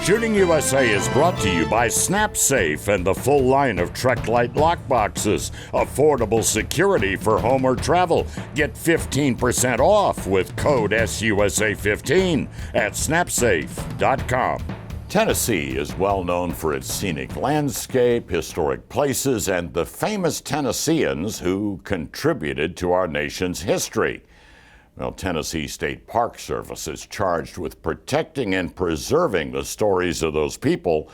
Shooting USA is brought to you by SnapSafe and the full line of Trek-Lite lockboxes. Affordable security for home or travel. Get 15% off with code SUSA15 at snapsafe.com. Tennessee is well known for its scenic landscape, historic places, and the famous Tennesseans who contributed to our nation's history. Well, Tennessee State Park Service is charged with protecting and preserving the stories of those people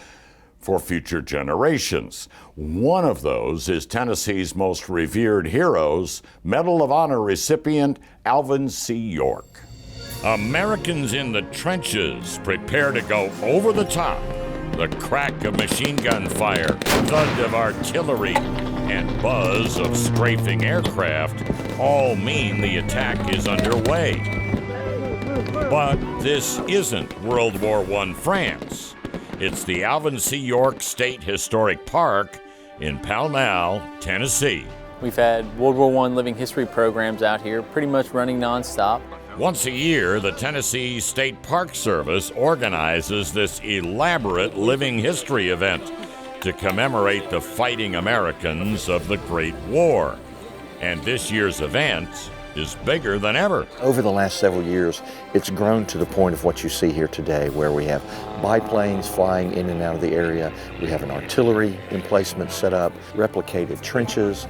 for future generations. One of those is Tennessee's most revered heroes, Medal of Honor recipient Alvin C. York. Americans in the trenches prepare to go over the top. The crack of machine gun fire, thud of artillery, and buzz of strafing aircraft all mean the attack is underway. But this isn't World War I France. It's the Alvin C. York State Historic Park in Pall Mall, Tennessee. We've had World War I living history programs out here, pretty much running nonstop. Once a year, the Tennessee State Park Service organizes this elaborate living history event to commemorate the fighting Americans of the Great War. And this year's event is bigger than ever. Over the last several years, it's grown to the point of what you see here today, where we have biplanes flying in and out of the area. We have an artillery emplacement set up, replicated trenches.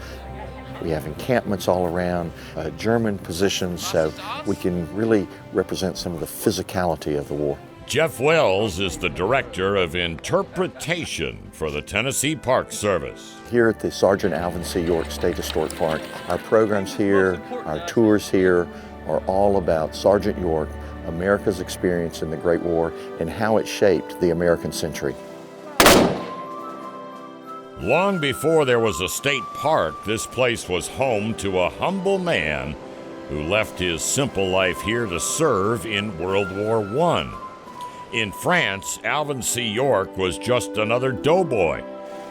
We have encampments all around, German positions, so we can really represent some of the physicality of the war. Jeff Wells is the Director of Interpretation for the Tennessee Park Service. Here at the Sergeant Alvin C. York State Historic Park, our programs here, our tours here are all about Sergeant York, America's experience in the Great War, and how it shaped the American century. Long before there was a state park, this place was home to a humble man who left his simple life here to serve in World War I. In France, Alvin C. York was just another doughboy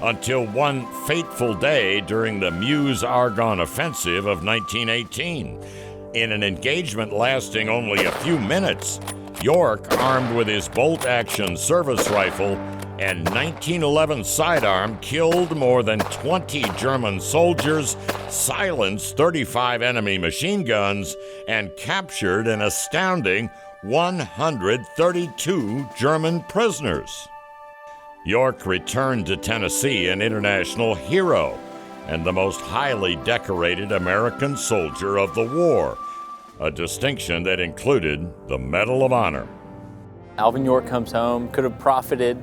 until one fateful day during the Meuse-Argonne Offensive of 1918. In an engagement lasting only a few minutes, York, armed with his bolt-action service rifle and 1911 sidearm, killed more than 20 German soldiers, silenced 35 enemy machine guns, and captured an astounding 132 German prisoners. York returned to Tennessee an international hero and the most highly decorated American soldier of the war, a distinction that included the Medal of Honor. Alvin York comes home, could have profited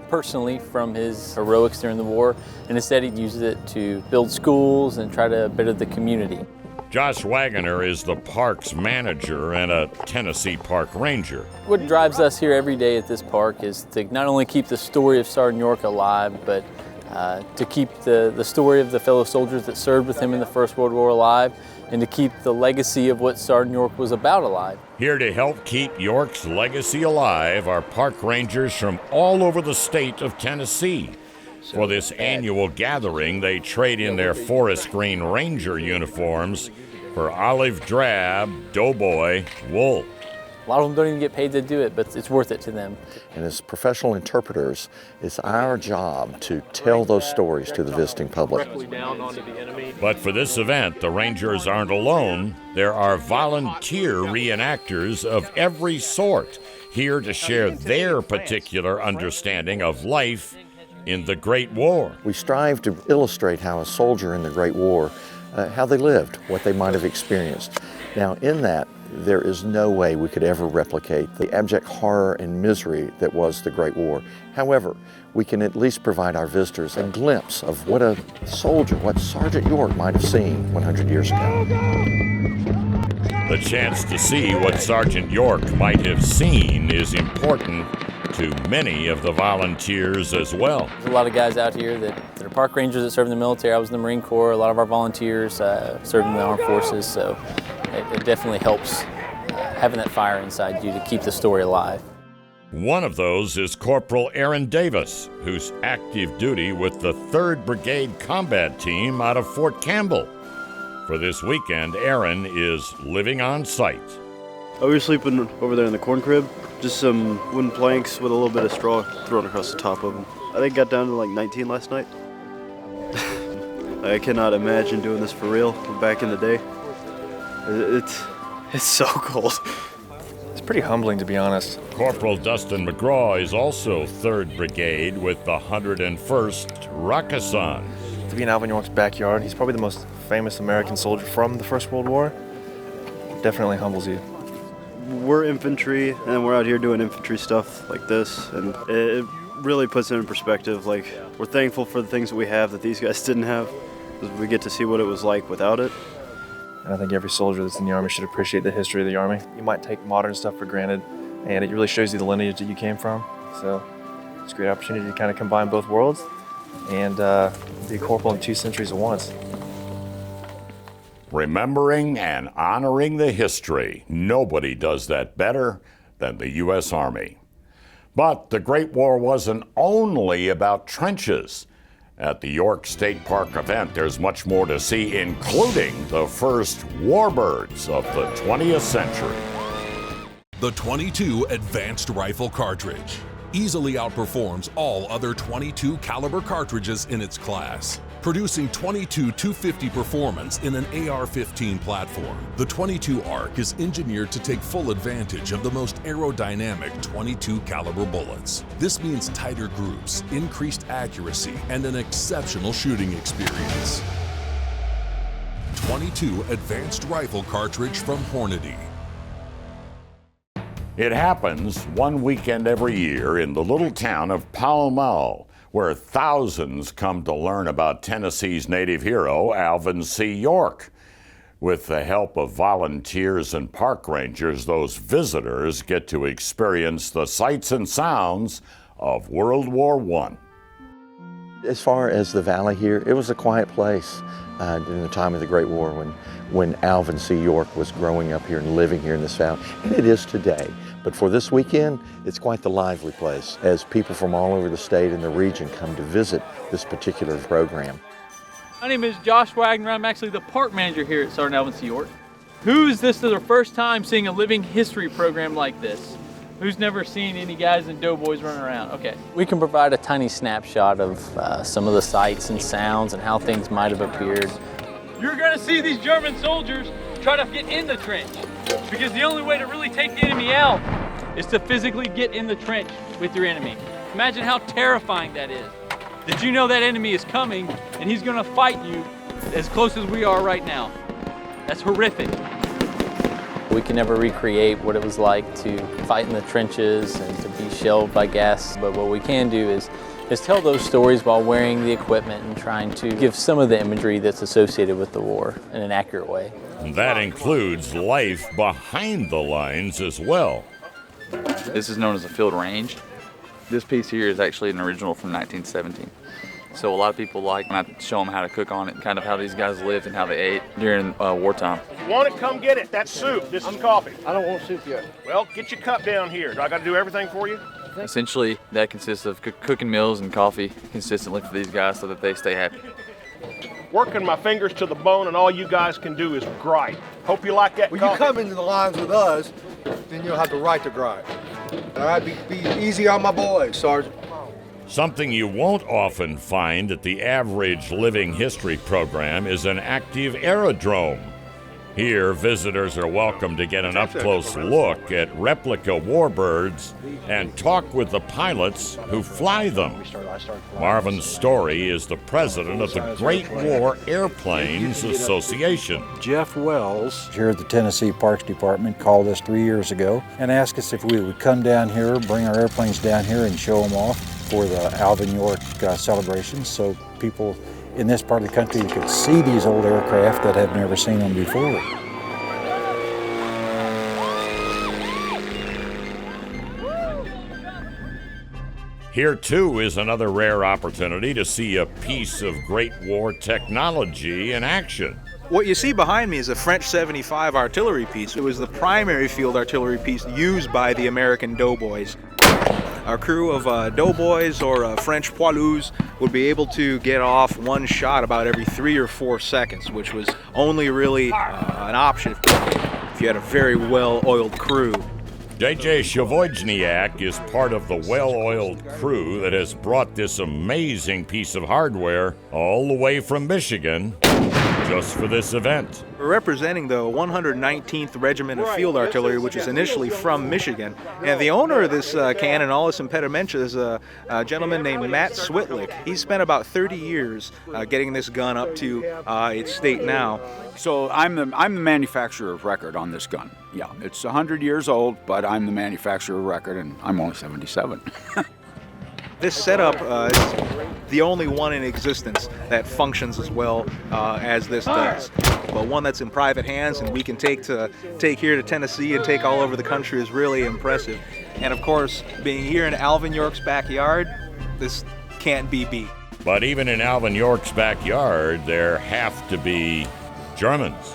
personally from his heroics during the war, and instead he uses it to build schools and try to better the community. Josh Wagoner is the park's manager and a Tennessee Park Ranger. What drives us here every day at this park is to not only keep the story of Sergeant York alive, but to keep the story of the fellow soldiers that served with him in the First World War alive, and to keep the legacy of what Sergeant York was about alive. Here to help keep York's legacy alive are park rangers from all over the state of Tennessee. For this annual gathering, they trade in their forest green ranger uniforms for olive drab doughboy wool. A lot of them don't even get paid to do it, but it's worth it to them. And as professional interpreters, it's our job to tell those stories to the visiting public. But for this event, the Rangers aren't alone. There are volunteer reenactors of every sort here to share their particular understanding of life in the Great War. We strive to illustrate how a soldier in the Great War, how they lived, what they might have experienced. Now, in that, there is no way we could ever replicate the abject horror and misery that was the Great War. However, we can at least provide our visitors a glimpse of what a soldier, what Sergeant York might have seen 100 years ago. The chance to see what Sergeant York might have seen is important to many of the volunteers as well. There's a lot of guys out here that are park rangers that serve in the military. I was in the Marine Corps. A lot of our volunteers serve in the armed forces, so it definitely helps having that fire inside you to keep the story alive. One of those is Corporal Aaron Davis, who's active duty with the 3rd Brigade Combat Team out of Fort Campbell. For this weekend, Aaron is living on site. We were sleeping over there in the corn crib, Just some wooden planks with a little bit of straw thrown across the top of them. I think got down to like 19 last night. I cannot imagine doing this for real back in the day. It's so cold. It's pretty humbling, to be honest. Corporal Dustin McGraw is also 3rd Brigade with the 101st Rakkasan. To be in Alvin York's backyard, he's probably the most famous American soldier from the First World War. Definitely humbles you. We're infantry, and we're out here doing infantry stuff like this, and it really puts it in perspective. Like, we're thankful for the things that we have that these guys didn't have, because we get to see what it was like without it. And I think every soldier that's in the Army should appreciate the history of the Army. You might take modern stuff for granted, and it really shows you the lineage that you came from. So it's a great opportunity to kind of combine both worlds and be a corporal in 2 centuries at once. Remembering and honoring the history. Nobody does that better than the U.S. Army. But the Great War wasn't only about trenches. At the York State Park event, there's much more to see, including the first warbirds of the 20th century. The .22 Advanced Rifle Cartridge easily outperforms all other .22 caliber cartridges in its class, producing .22 250 performance in an AR-15 platform. The .22 ARC is engineered to take full advantage of the most aerodynamic .22 caliber bullets. This means tighter groups, increased accuracy, and an exceptional shooting experience. .22 Advanced Rifle Cartridge from Hornady. It happens one weekend every year in the little town of Pall Mall, where thousands come to learn about Tennessee's native hero, Alvin C. York. With the help of volunteers and park rangers, those visitors get to experience the sights and sounds of World War I. As far as the valley here, it was a quiet place during the time of the Great War when Alvin C. York was growing up here and living here in this valley, and it is today. But for this weekend, it's quite the lively place as people from all over the state and the region come to visit this particular program. My name is Josh Wagner. I'm actually the park manager here at Sergeant Alvin C. York. Who's this is their first time seeing a living history program like this? Who's never seen any guys in doughboys running around? Okay. We can provide a tiny snapshot of some of the sights and sounds and how things might have appeared. You're gonna see these German soldiers try to get in the trench, because the only way to really take the enemy out is to physically get in the trench with your enemy. Imagine how terrifying that is. Did you know that enemy is coming and he's gonna fight you as close as we are right now? That's horrific. We can never recreate what it was like to fight in the trenches and to be shelled by gas, but what we can do is tell those stories while wearing the equipment and trying to give some of the imagery that's associated with the war in an accurate way. That includes life behind the lines as well. This is known as a field range. This piece here is actually an original from 1917. So a lot of people like when I show them how to cook on it, kind of how these guys lived and how they ate during wartime. If you want it, come get it. That's soup. This is coffee. I don't want soup yet. Well, get your cup down here. Do I got to do everything for you? Essentially, that consists of cooking meals and coffee consistently for these guys so that they stay happy. Working my fingers to the bone, and all you guys can do is gripe. Hope you like that When coffee. you come into the lines with us, then you'll have the right to gripe. All right, be easy on my boys, Sergeant. Something you won't often find at the average living history program is an active aerodrome. Here, visitors are welcome to get an up-close look at replica warbirds and talk with the pilots who fly them. Marvin Story is the president of the Great War Airplanes Association. Jeff Wells here at the Tennessee Parks Department called us 3 years ago and asked us if we would come down here, bring our airplanes down here and show them off for the Alvin York celebrations, so people in this part of the country could see these old aircraft that have never seen them before. Here, too, is another rare opportunity to see a piece of Great War technology in action. What you see behind me is a French 75 artillery piece. It was the primary field artillery piece used by the American doughboys. A crew of doughboys or French poilus would be able to get off one shot about every 3 or 4 seconds, which was only really an option if you had a very well-oiled crew. JJ Shavoyniak is part of the well-oiled crew that has brought this amazing piece of hardware all the way from Michigan just for this event. We're representing the 119th Regiment of Field Artillery, which is initially from Michigan. And the owner of this cannon, all this impedimenta, is a gentleman named Matt Switlick. He's spent about 30 years getting this gun up to its state now. So I'm the manufacturer of record on this gun. Yeah, it's 100 years old, but I'm the manufacturer of record, and I'm only 77. This setup is the only one in existence that functions as well as this does. But one that's in private hands and we can take here to Tennessee and take all over the country is really impressive. And of course, being here in Alvin York's backyard, this can't be beat. But even in Alvin York's backyard, there have to be Germans.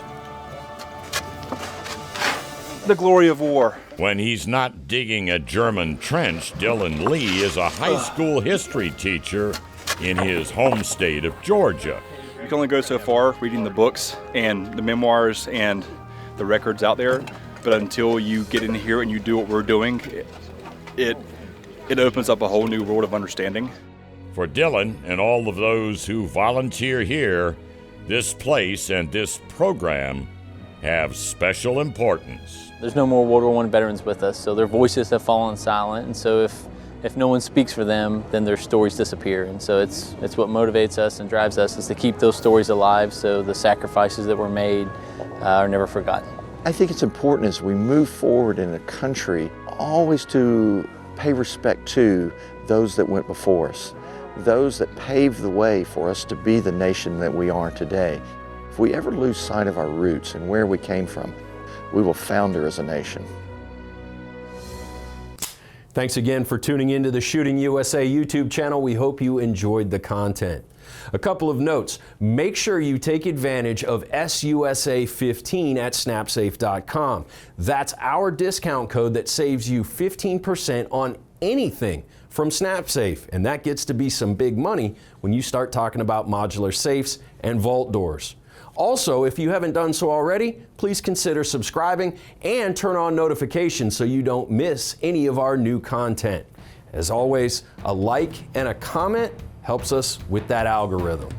The glory of war. When he's not digging a German trench, Dylan Lee is a high school history teacher in his home state of Georgia. You can only go so far reading the books and the memoirs and the records out there, but until you get in here and you do what we're doing, it opens up a whole new world of understanding. For Dylan and all of those who volunteer here, this place and this program have special importance. There's no more World War I veterans with us, so their voices have fallen silent, and so if no one speaks for them, then their stories disappear. And so it's what motivates us and drives us, is to keep those stories alive so the sacrifices that were made are never forgotten. I think it's important as we move forward in a country always to pay respect to those that went before us, those that paved the way for us to be the nation that we are today. If we ever lose sight of our roots and where we came from, we will founder as a nation. Thanks again for tuning into the Shooting USA YouTube channel. We hope you enjoyed the content. A couple of notes. Make sure you take advantage of SUSA15 at snapsafe.com. That's our discount code that saves you 15% on anything from SnapSafe, and that gets to be some big money when you start talking about modular safes and vault doors. Also, if you haven't done so already, please consider subscribing and turn on notifications so you don't miss any of our new content. As always, a like and a comment helps us with that algorithm.